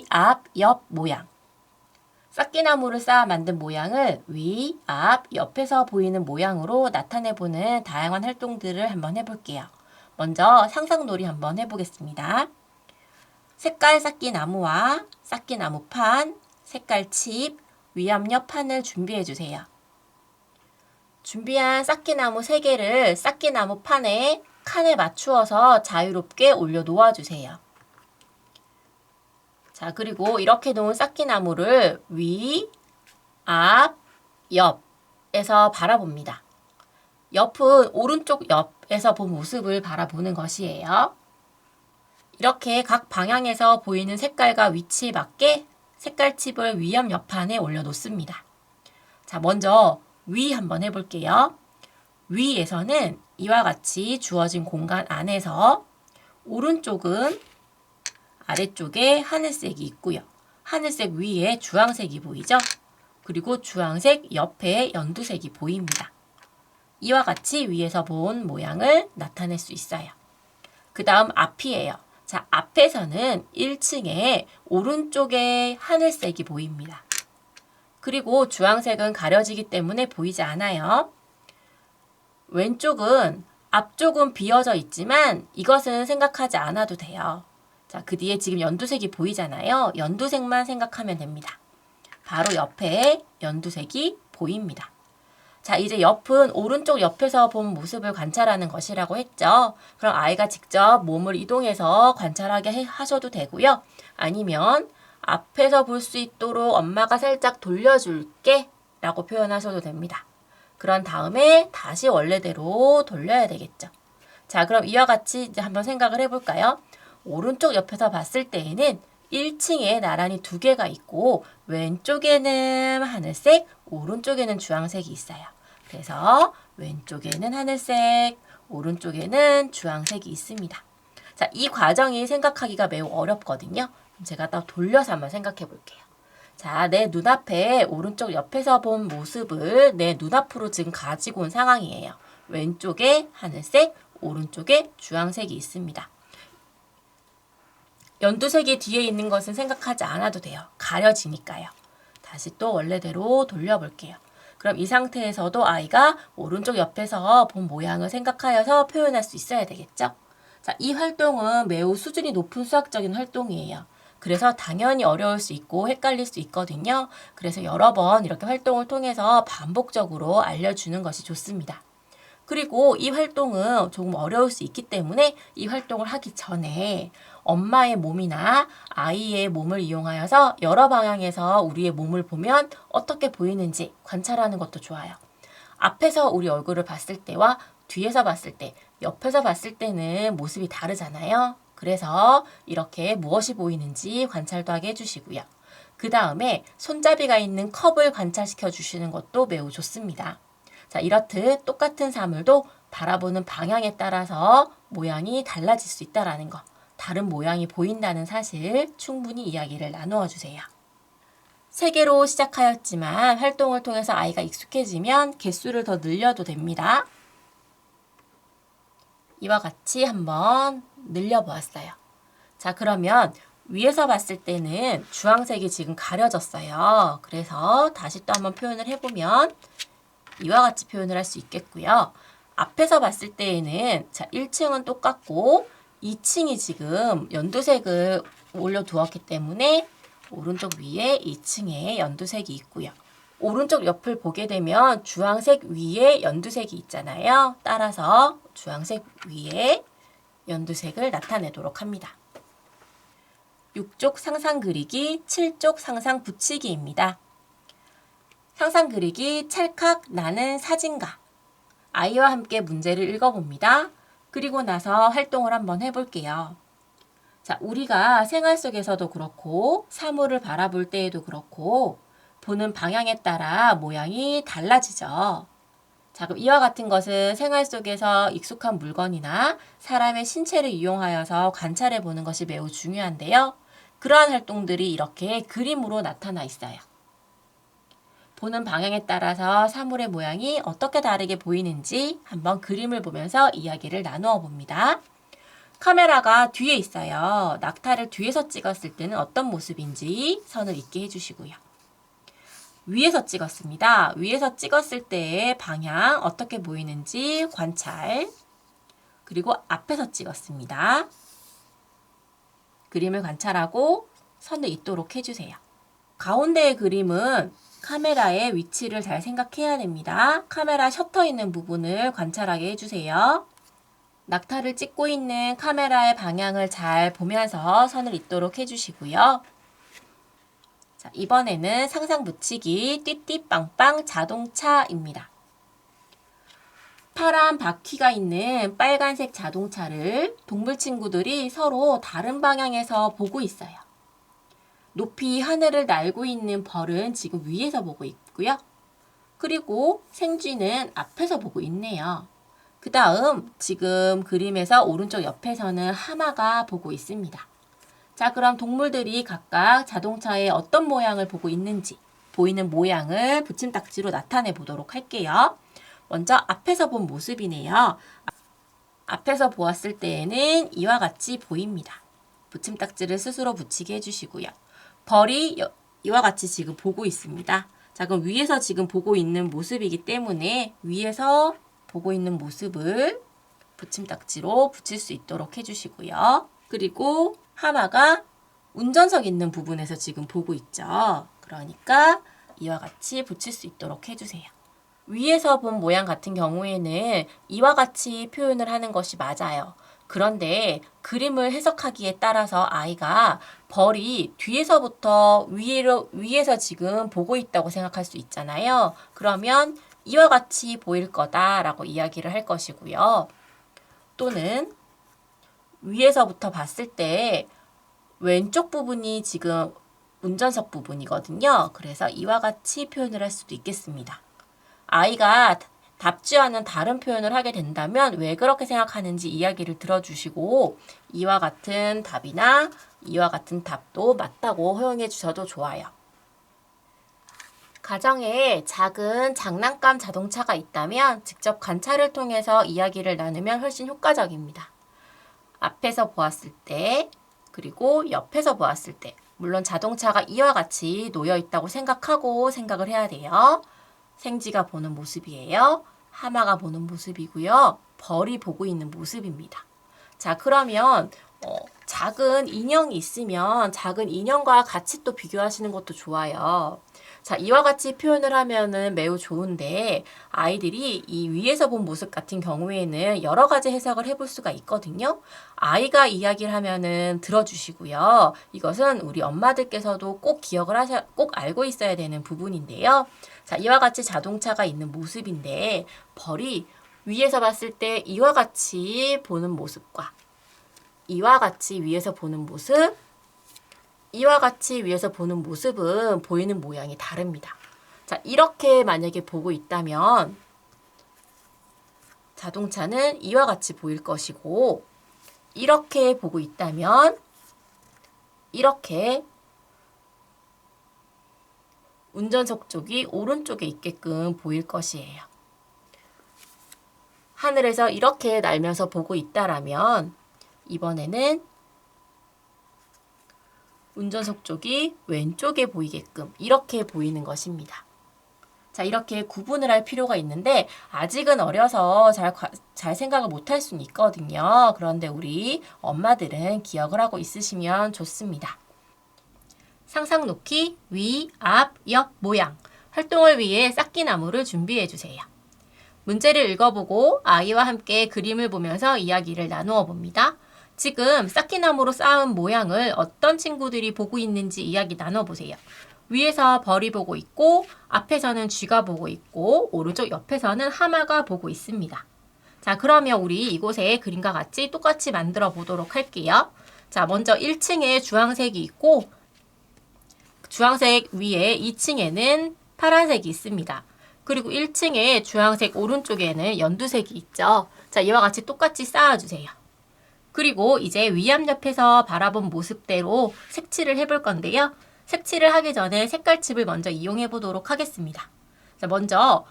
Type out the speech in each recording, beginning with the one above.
위, 앞, 옆 모양. 쌓기나무를 쌓아 만든 모양을 위, 앞, 옆에서 보이는 모양으로 나타내보는 다양한 활동들을 한번 해볼게요. 먼저 상상놀이 한번 해보겠습니다. 색깔 쌓기나무와 쌓기나무판, 색깔칩, 위압력 판을 준비해주세요. 준비한 쌓기나무 3개를 쌓기나무 판에 칸에 맞추어서 자유롭게 올려 놓아주세요. 자, 그리고 이렇게 놓은 쌓기나무를 위, 앞, 옆에서 바라봅니다. 옆은 오른쪽 옆에서 본 모습을 바라보는 것이에요. 이렇게 각 방향에서 보이는 색깔과 위치에 맞게 색깔칩을 위압 옆판에 올려놓습니다. 자, 먼저 위 한번 해볼게요. 위에서는 이와 같이 주어진 공간 안에서 오른쪽은 아래쪽에 하늘색이 있고요. 하늘색 위에 주황색이 보이죠? 그리고 주황색 옆에 연두색이 보입니다. 이와 같이 위에서 본 모양을 나타낼 수 있어요. 그 다음 앞이에요. 자, 앞에서는 1층에 오른쪽에 하늘색이 보입니다. 그리고 주황색은 가려지기 때문에 보이지 않아요. 왼쪽은 앞쪽은 비어져 있지만 이것은 생각하지 않아도 돼요. 자, 그 뒤에 지금 연두색이 보이잖아요. 연두색만 생각하면 됩니다. 바로 옆에 연두색이 보입니다. 자, 이제 옆은 오른쪽 옆에서 본 모습을 관찰하는 것이라고 했죠. 그럼 아이가 직접 몸을 이동해서 관찰하게 하셔도 되고요. 아니면 앞에서 볼 수 있도록 엄마가 살짝 돌려줄게 라고 표현하셔도 됩니다. 그런 다음에 다시 원래대로 돌려야 되겠죠. 자, 그럼 이와 같이 이제 한번 생각을 해볼까요? 오른쪽 옆에서 봤을 때에는 1층에 나란히 2개가 있고 왼쪽에는 하늘색, 오른쪽에는 주황색이 있어요. 그래서 왼쪽에는 하늘색, 오른쪽에는 주황색이 있습니다. 자, 이 과정이 생각하기가 매우 어렵거든요. 제가 또 돌려서 한번 생각해 볼게요. 자, 내 눈앞에 오른쪽 옆에서 본 모습을 내 눈앞으로 지금 가지고 온 상황이에요. 왼쪽에 하늘색, 오른쪽에 주황색이 있습니다. 연두색이 뒤에 있는 것은 생각하지 않아도 돼요. 가려지니까요. 다시 또 원래대로 돌려볼게요. 그럼 이 상태에서도 아이가 오른쪽 옆에서 본 모양을 생각하여서 표현할 수 있어야 되겠죠? 자, 이 활동은 매우 수준이 높은 수학적인 활동이에요. 그래서 당연히 어려울 수 있고 헷갈릴 수 있거든요. 그래서 여러 번 이렇게 활동을 통해서 반복적으로 알려주는 것이 좋습니다. 그리고 이 활동은 조금 어려울 수 있기 때문에 이 활동을 하기 전에 엄마의 몸이나 아이의 몸을 이용하여서 여러 방향에서 우리의 몸을 보면 어떻게 보이는지 관찰하는 것도 좋아요. 앞에서 우리 얼굴을 봤을 때와 뒤에서 봤을 때, 옆에서 봤을 때는 모습이 다르잖아요. 그래서 이렇게 무엇이 보이는지 관찰도 하게 해주시고요. 그 다음에 손잡이가 있는 컵을 관찰시켜 주시는 것도 매우 좋습니다. 자, 이렇듯 똑같은 사물도 바라보는 방향에 따라서 모양이 달라질 수 있다는 거. 다른 모양이 보인다는 사실 충분히 이야기를 나누어 주세요. 3개로 시작하였지만 활동을 통해서 아이가 익숙해지면 개수를 더 늘려도 됩니다. 이와 같이 한번 늘려보았어요. 자, 그러면 위에서 봤을 때는 주황색이 지금 가려졌어요. 그래서 다시 또 한번 표현을 해보면 이와 같이 표현을 할 수 있겠고요. 앞에서 봤을 때에는 자, 1층은 똑같고 2층이 지금 연두색을 올려두었기 때문에 오른쪽 위에 2층에 연두색이 있고요. 오른쪽 옆을 보게 되면 주황색 위에 연두색이 있잖아요. 따라서 주황색 위에 연두색을 나타내도록 합니다. 6쪽 상상 그리기, 7쪽 상상 붙이기입니다. 상상 그리기 찰칵 나는 사진가. 아이와 함께 문제를 읽어봅니다. 그리고 나서 활동을 한번 해볼게요. 자, 우리가 생활 속에서도 그렇고 사물을 바라볼 때에도 그렇고 보는 방향에 따라 모양이 달라지죠. 자, 그럼 이와 같은 것은 생활 속에서 익숙한 물건이나 사람의 신체를 이용하여서 관찰해 보는 것이 매우 중요한데요. 그러한 활동들이 이렇게 그림으로 나타나 있어요. 보는 방향에 따라서 사물의 모양이 어떻게 다르게 보이는지 한번 그림을 보면서 이야기를 나누어 봅니다. 카메라가 뒤에 있어요. 낙타를 뒤에서 찍었을 때는 어떤 모습인지 선을 잇게 해주시고요. 위에서 찍었습니다. 위에서 찍었을 때의 방향 어떻게 보이는지 관찰. 그리고 앞에서 찍었습니다. 그림을 관찰하고 선을 잇도록 해주세요. 가운데의 그림은 카메라의 위치를 잘 생각해야 됩니다. 카메라 셔터 있는 부분을 관찰하게 해주세요. 낙타를 찍고 있는 카메라의 방향을 잘 보면서 선을 잇도록 해주시고요. 자, 이번에는 상상 붙이기 띠띠빵빵 자동차입니다. 파란 바퀴가 있는 빨간색 자동차를 동물 친구들이 서로 다른 방향에서 보고 있어요. 높이 하늘을 날고 있는 벌은 지금 위에서 보고 있고요. 그리고 생쥐는 앞에서 보고 있네요. 그 다음 지금 그림에서 오른쪽 옆에서는 하마가 보고 있습니다. 자, 그럼 동물들이 각각 자동차에 어떤 모양을 보고 있는지 보이는 모양을 붙임딱지로 나타내 보도록 할게요. 먼저 앞에서 본 모습이네요. 앞에서 보았을 때에는 이와 같이 보입니다. 붙임딱지를 스스로 붙이게 해주시고요. 벌이 이와 같이 지금 보고 있습니다. 자, 그럼 위에서 지금 보고 있는 모습이기 때문에 위에서 보고 있는 모습을 붙임딱지로 붙일 수 있도록 해주시고요. 그리고 하마가 운전석 있는 부분에서 지금 보고 있죠. 그러니까 이와 같이 붙일 수 있도록 해주세요. 위에서 본 모양 같은 경우에는 이와 같이 표현을 하는 것이 맞아요. 그런데 그림을 해석하기에 따라서 아이가 벌이 뒤에서부터 위에서 지금 보고 있다고 생각할 수 있잖아요. 그러면 이와 같이 보일 거다라고 이야기를 할 것이고요. 또는 위에서부터 봤을 때 왼쪽 부분이 지금 운전석 부분이거든요. 그래서 이와 같이 표현을 할 수도 있겠습니다. 아이가 답지 않은 다른 표현을 하게 된다면 왜 그렇게 생각하는지 이야기를 들어주시고 이와 같은 답이나 이와 같은 답도 맞다고 허용해 주셔도 좋아요. 가정에 작은 장난감 자동차가 있다면 직접 관찰을 통해서 이야기를 나누면 훨씬 효과적입니다. 앞에서 보았을 때 그리고 옆에서 보았을 때 물론 자동차가 이와 같이 놓여 있다고 생각을 해야 돼요. 생쥐가 보는 모습이에요. 하마가 보는 모습이고요. 벌이 보고 있는 모습입니다. 자, 그러면 작은 인형이 있으면 작은 인형과 같이 또 비교하시는 것도 좋아요. 자, 이와 같이 표현을 하면은 매우 좋은데 아이들이 이 위에서 본 모습 같은 경우에는 여러 가지 해석을 해볼 수가 있거든요. 아이가 이야기를 하면은 들어주시고요. 이것은 우리 엄마들께서도 꼭 꼭 알고 있어야 되는 부분인데요. 자, 이와 같이 자동차가 있는 모습인데 벌이 위에서 봤을 때 이와 같이 보는 모습과 이와 같이 위에서 보는 모습, 이와 같이 위에서 보는 모습은 보이는 모양이 다릅니다. 자, 이렇게 만약에 보고 있다면 자동차는 이와 같이 보일 것이고 이렇게 보고 있다면 이렇게 운전석 쪽이 오른쪽에 있게끔 보일 것이에요. 하늘에서 이렇게 날면서 보고 있다라면 이번에는 운전석 쪽이 왼쪽에 보이게끔 이렇게 보이는 것입니다. 자, 이렇게 구분을 할 필요가 있는데 아직은 어려서 잘 생각을 못할 수는 있거든요. 그런데 우리 엄마들은 기억을 하고 있으시면 좋습니다. 상상 놓기, 위, 앞, 옆, 모양 활동을 위해 쌓기나무를 준비해 주세요. 문제를 읽어보고 아이와 함께 그림을 보면서 이야기를 나누어 봅니다. 지금 쌓기나무로 쌓은 모양을 어떤 친구들이 보고 있는지 이야기 나눠보세요. 위에서 벌이 보고 있고 앞에서는 쥐가 보고 있고 오른쪽 옆에서는 하마가 보고 있습니다. 자, 그러면 우리 이곳에 그림과 같이 똑같이 만들어 보도록 할게요. 자, 먼저 1층에 주황색이 있고 주황색 위에 2층에는 파란색이 있습니다. 그리고 1층에 주황색 오른쪽에는 연두색이 있죠. 자, 이와 같이 똑같이 쌓아주세요. 그리고 이제 위암 옆에서 바라본 모습대로 색칠을 해볼 건데요. 색칠을 하기 전에 색깔칩을 먼저 이용해 보도록 하겠습니다. 자, 먼저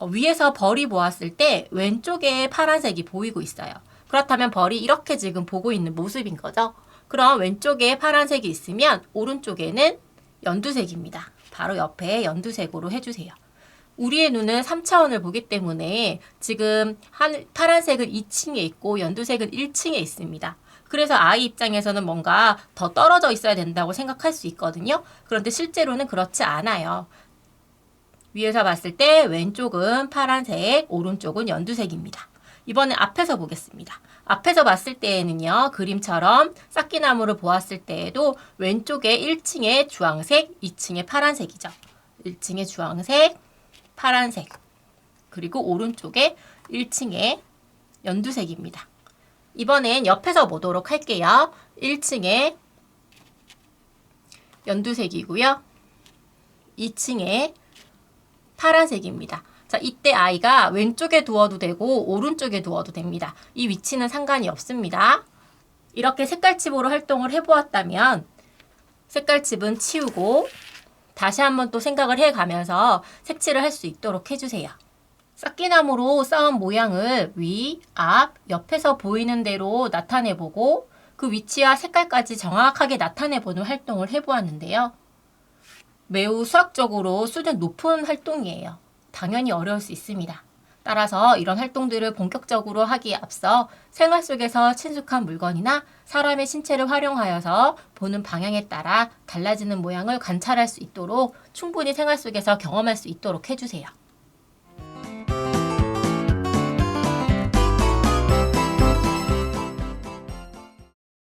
위에서 벌이 보았을 때 왼쪽에 파란색이 보이고 있어요. 그렇다면 벌이 이렇게 지금 보고 있는 모습인 거죠. 그럼 왼쪽에 파란색이 있으면 오른쪽에는 연두색입니다. 바로 옆에 연두색으로 해주세요. 우리의 눈은 3차원을 보기 때문에 지금 파란색은 2층에 있고 연두색은 1층에 있습니다. 그래서 아이 입장에서는 뭔가 더 떨어져 있어야 된다고 생각할 수 있거든요. 그런데 실제로는 그렇지 않아요. 위에서 봤을 때 왼쪽은 파란색, 오른쪽은 연두색입니다. 이번엔 앞에서 보겠습니다. 앞에서 봤을 때에는요, 그림처럼 쌓기나무를 보았을 때에도 왼쪽에 1층에 주황색, 2층에 파란색이죠. 1층에 주황색, 파란색, 그리고 오른쪽에 1층에 연두색입니다. 이번엔 옆에서 보도록 할게요. 1층에 연두색이고요. 2층에 파란색입니다. 자, 이때 아이가 왼쪽에 두어도 되고 오른쪽에 두어도 됩니다. 이 위치는 상관이 없습니다. 이렇게 색깔칩으로 활동을 해보았다면 색깔칩은 치우고 다시 한번 또 생각을 해가면서 색칠을 할 수 있도록 해주세요. 쌓기나무로 쌓은 모양을 위, 앞, 옆에서 보이는 대로 나타내보고 그 위치와 색깔까지 정확하게 나타내보는 활동을 해보았는데요. 매우 수학적으로 수준 높은 활동이에요. 당연히 어려울 수 있습니다. 따라서 이런 활동들을 본격적으로 하기에 앞서 생활 속에서 친숙한 물건이나 사람의 신체를 활용하여서 보는 방향에 따라 달라지는 모양을 관찰할 수 있도록 충분히 생활 속에서 경험할 수 있도록 해주세요.